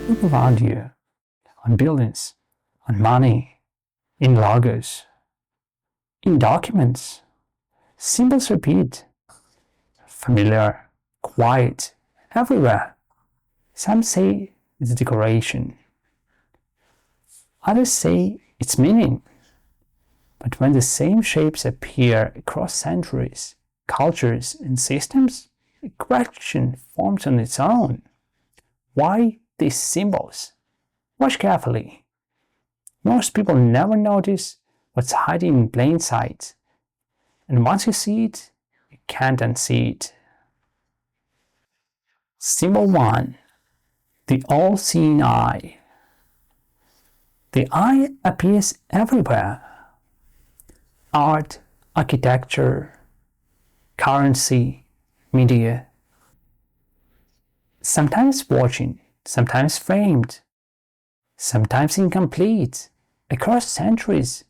Look around you, on buildings, on money, in logos, in documents. Symbols repeat, familiar, quiet, everywhere. Some say it's decoration. Others say it's meaning. But when the same shapes appear across centuries, cultures, and systems, a question forms on its own. Why these symbols? Watch carefully. Most people never notice what's hiding in plain sight. And once you see it, you can't unsee it. Symbol 1. The all-seeing eye. The eye appears everywhere. Art, architecture, currency, media. Sometimes watching, sometimes framed, sometimes incomplete. Across centuries,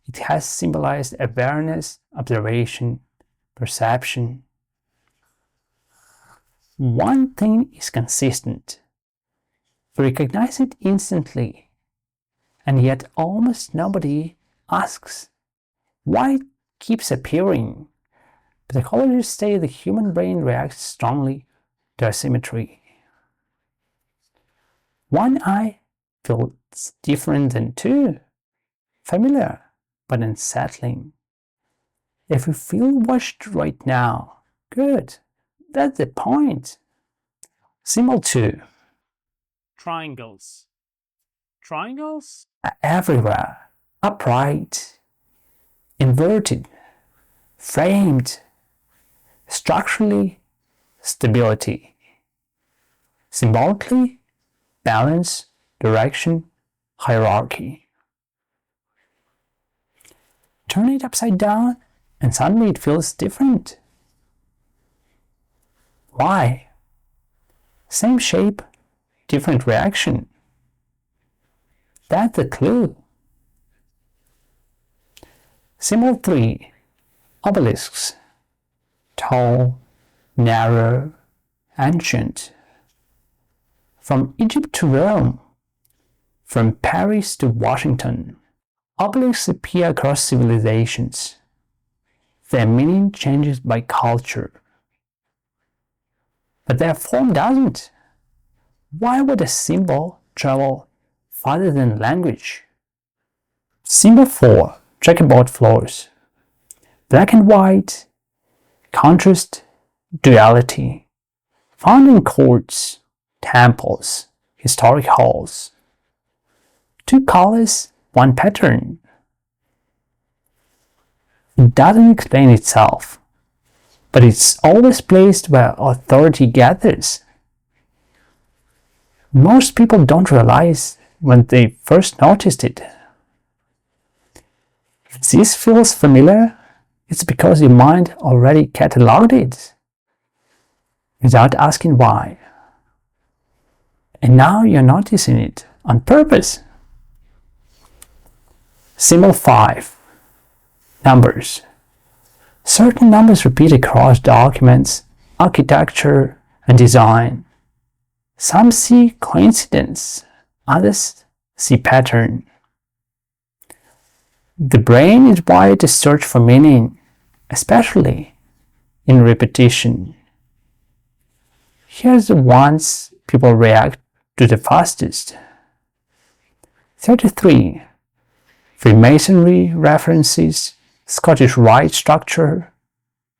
it has symbolized awareness, observation, perception. One thing is consistent. We recognize it instantly, and yet almost nobody asks why it keeps appearing. Psychologists say the human brain reacts strongly to asymmetry. One eye feels different than two, familiar but unsettling. If you feel watched right now, good, that's the point. Symbol 2. Triangles. Triangles? Are everywhere, upright, inverted, framed, structurally, stability. Symbolically, balance, direction, hierarchy. Turn it upside down and suddenly it feels different. Why? Same shape, different reaction. That's the clue. Symbol 3. Obelisks. Tall, narrow, ancient. From Egypt to Rome, from Paris to Washington, obelisks appear across civilizations. Their meaning changes by culture. But their form doesn't. Why would a symbol travel farther than language? Symbol 4. Checkerboard floors. Black and white, contrast, duality. Found in courts, temples, historic halls. Two colors, one pattern. It doesn't explain itself, but it's always placed where authority gathers. Most people don't realize when they first noticed it. If this feels familiar, it's because your mind already cataloged it without asking why. And now you're noticing it on purpose. Symbol 5. Numbers. Certain numbers repeat across documents, architecture, and design. Some see coincidence, others see pattern. The brain is wired to search for meaning, especially in repetition. Here's the ones people react to the fastest. 33. Freemasonry references, Scottish Rite structure,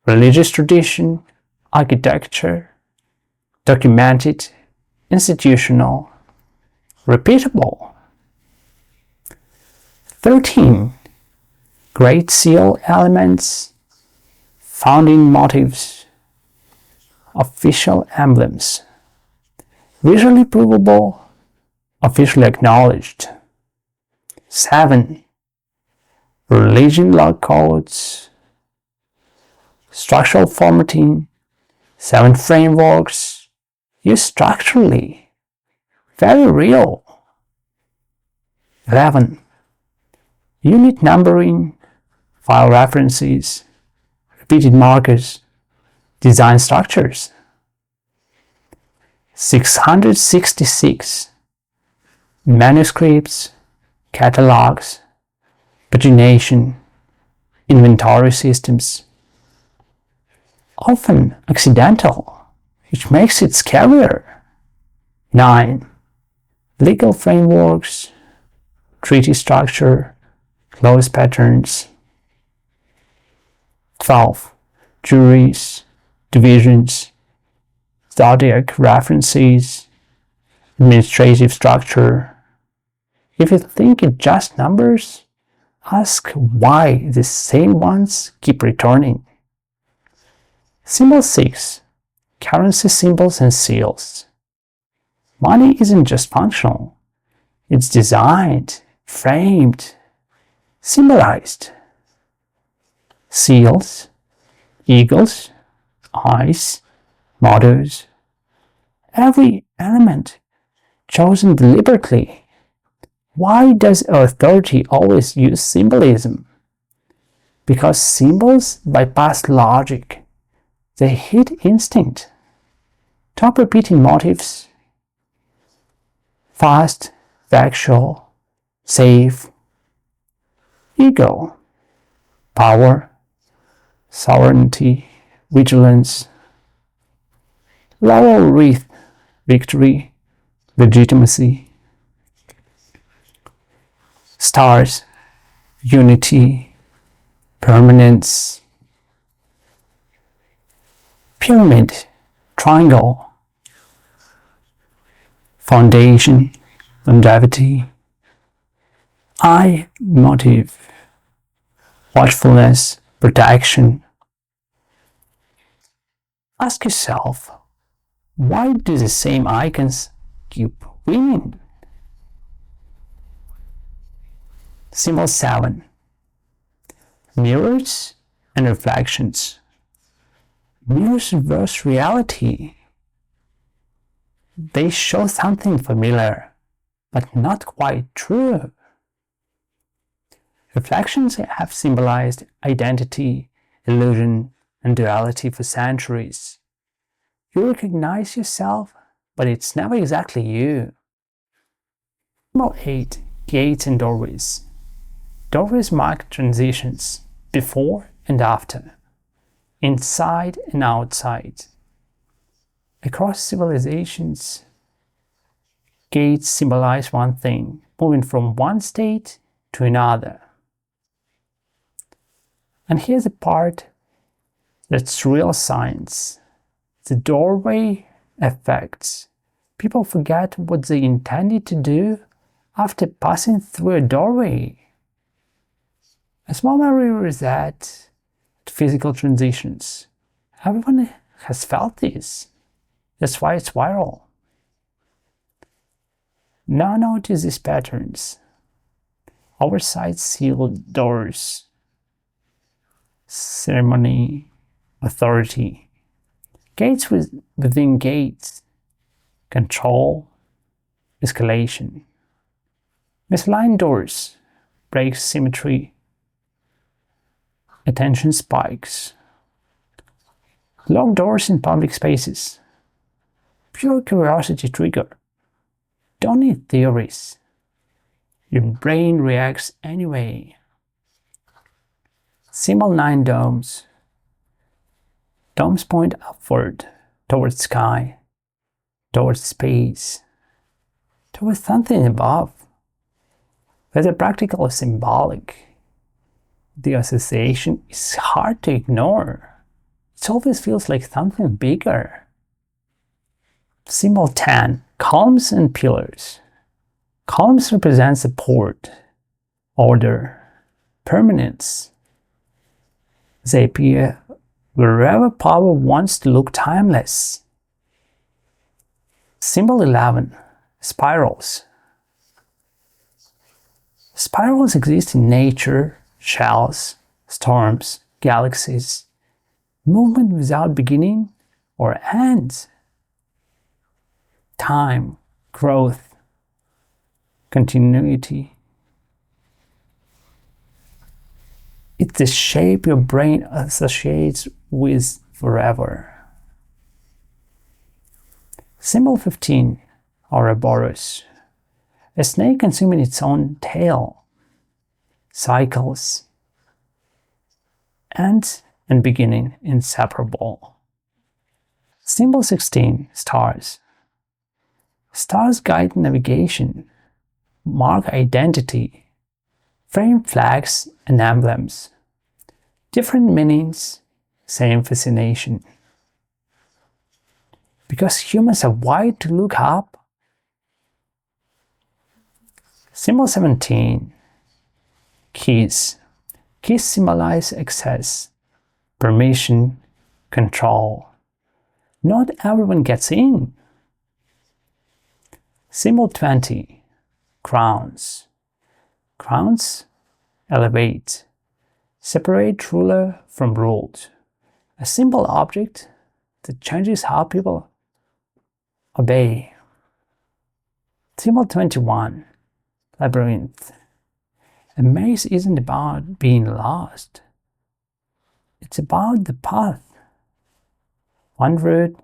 religious tradition, architecture, documented, institutional, repeatable. 13. Great Seal elements, founding motifs, official emblems, visually provable, officially acknowledged. 7. Religion law codes, structural formatting, 7 frameworks, used structurally, very real. 11. Unit numbering, file references, repeated markers, design structures. 666. manuscripts, catalogs, pagination, inventory systems, often accidental, which makes it scarier. 9. Legal frameworks, treaty structure, clause patterns. 12. Juries, divisions, zodiac references, administrative structure. If you think it's just numbers, ask why the same ones keep returning. Symbol 6. Currency symbols and seals. Money isn't just functional. It's designed, framed, symbolized. Seals, eagles, eyes, mottos. Every element chosen deliberately. Why does authority always use symbolism? Because symbols bypass logic. They hit instinct. Top repeating motifs: fast, factual, safe. Ego, power, sovereignty, vigilance. Laurel wreath, victory, legitimacy. Stars, unity, permanence. Pyramid, triangle, foundation, longevity. Eye, motive, watchfulness, protection. Ask yourself, why do the same icons keep winning? Symbol 7. Mirrors and reflections. Mirrors reverse reality. They show something familiar, but not quite true. Reflections have symbolized identity, illusion, and duality for centuries. You recognize yourself, but it's never exactly you. Symbol 8. Gates and doorways. Doorways mark transitions, before and after, inside and outside. Across civilizations, gates symbolize one thing, moving from one state to another. And here's a part that's real science. The doorway effects. People forget what they intended to do after passing through a doorway. A small memory reset at physical transitions. Everyone has felt this. That's why it's viral. Now notice these patterns. Oversized sealed doors. Ceremony, authority. Gates within gates. Control, escalation. Misaligned doors. Breaks symmetry. Attention spikes. Locked doors in public spaces. Pure curiosity trigger. Don't need theories. Your brain reacts anyway. Symbol 9. Domes. Domes point upward, towards sky, towards space, towards something above. Whether practical or symbolic, the association is hard to ignore. It always feels like something bigger. Symbol 10. Columns and pillars. Columns represent support, order, permanence. They appear wherever power wants to look timeless. Symbol 11. Spirals. Spirals exist in nature, shells, storms, galaxies. Movement without beginning or end. Time, growth, continuity. It's the shape your brain associates with forever. Symbol 15. Ouroboros. A snake consuming its own tail. Cycles. End and beginning inseparable. Symbol 16. Stars. Stars guide navigation, mark identity, frame flags and emblems. Different meanings, same fascination. Because humans are wired to look up. Symbol 17. Keys. Keys symbolize access, permission, control. Not everyone gets in. Symbol 20. Crowns. Crowns elevate, separate ruler from ruled. A simple object that changes how people obey. Symbol 21. Labyrinth. A maze isn't about being lost. It's about the path. One route,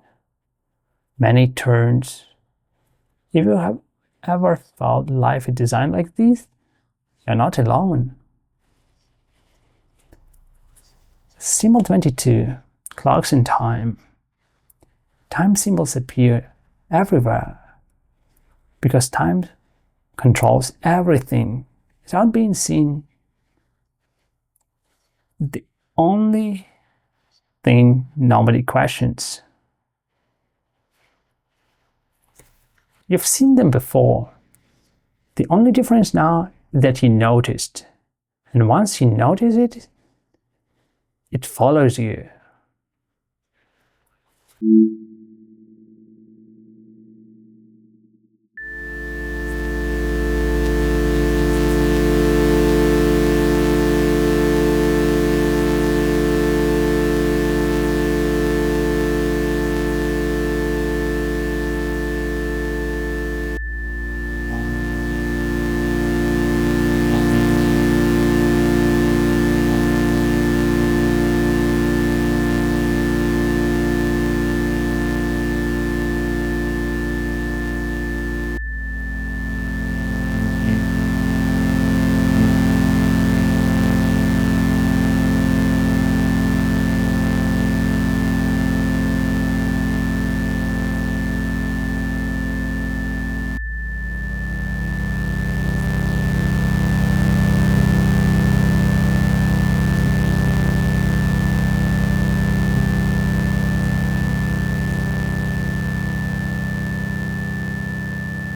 many turns. If you have ever felt life is designed like this, you're not alone. Symbol 22. Clocks in time. Time symbols appear everywhere because time controls everything without being seen. The only thing nobody questions. You've seen them before. The only difference now is that you noticed. And once you notice it, it follows you.